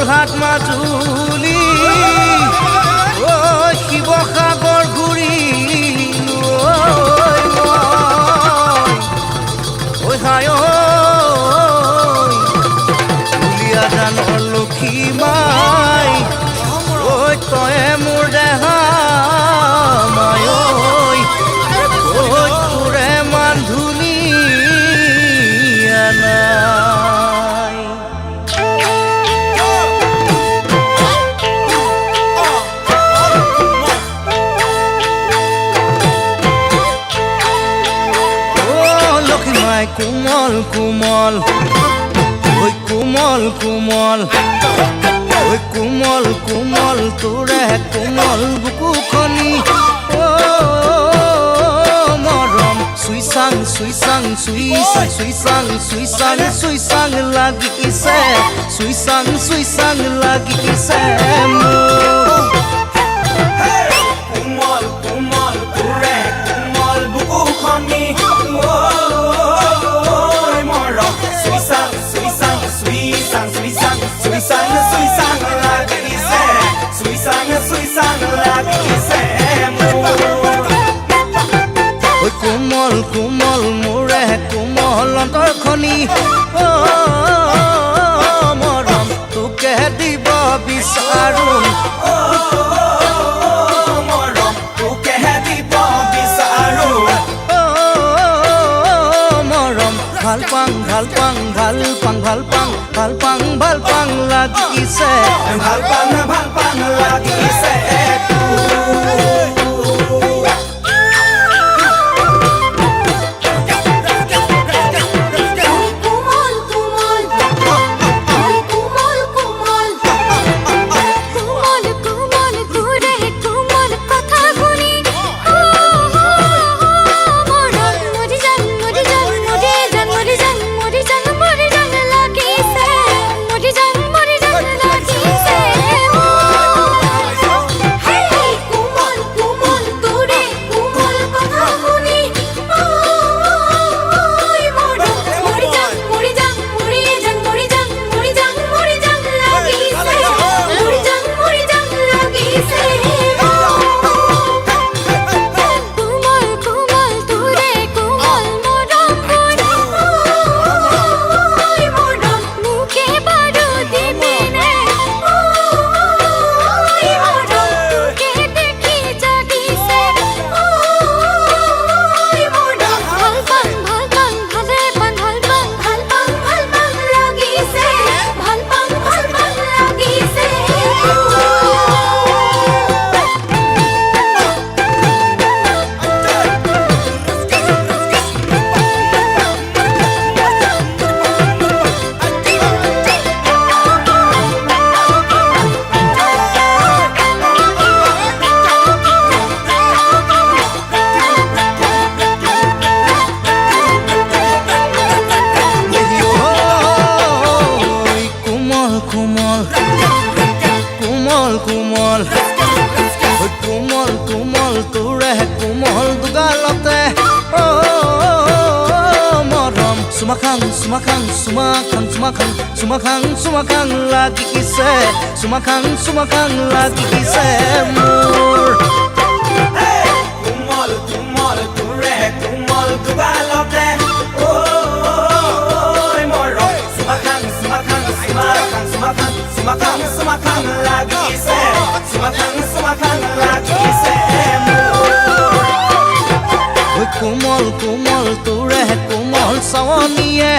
যোৰহাট মাজুলী শিৱসাগৰ ঘূৰিলো দুলীয়াজানৰ লক্ষী মাই তয়ে মোৰ দেহা মাই তোৰে মান ধুনীয়া নাই লক্ষী মাই কোমল কোমল কোমল কোমল কোমল কোমল তোৰে কোমল বুকুখনি মৰম চুইচাং চুইচাং চুইচাং চুইচাং চুইচাং চুইচাং লাগিছে চুইচাং চুইচাং লাগিছে কোমল কোমল তোৰে কোমল বুকুখনি মৰম চুইচাং চুইচাং চুইচাং চুইচাং চুইচাং চুইচাং লাগিছে চুইচাং চুইচাং লাগিছে কোমল কোমল মোৰে কোমল অন্তৰখনি মৰম তোকে দিব বিচাৰো মৰম তোকে দিব বিচাৰো মৰম ভাল পাং ভাল পাং ভাল পাং ভাল পাং ভাল পাং ভাল পাং লাগিছে ভাল পাং লাগিছে কোমল কোমল কোমল তোৰে কোমল দুগালতে মৰম চুমাখাং চুমাখাং চুমাখাং চুমাখাং চুমাখাং চুমাখাং লাগিছে চুমাখাং চুমাখাং লাগিছে মোৰ কোমল কোমল তোৰে কোমল দুগালতে মৰম চুমাখাং চুমাখাং চুমাখাং চুমাখাং চুমাখাং চুমাখাং লাগিছে চুমাখাং চুমাখাং লাগিছে কোমল কোমল তোৰে কোমল চাৱনীয়ে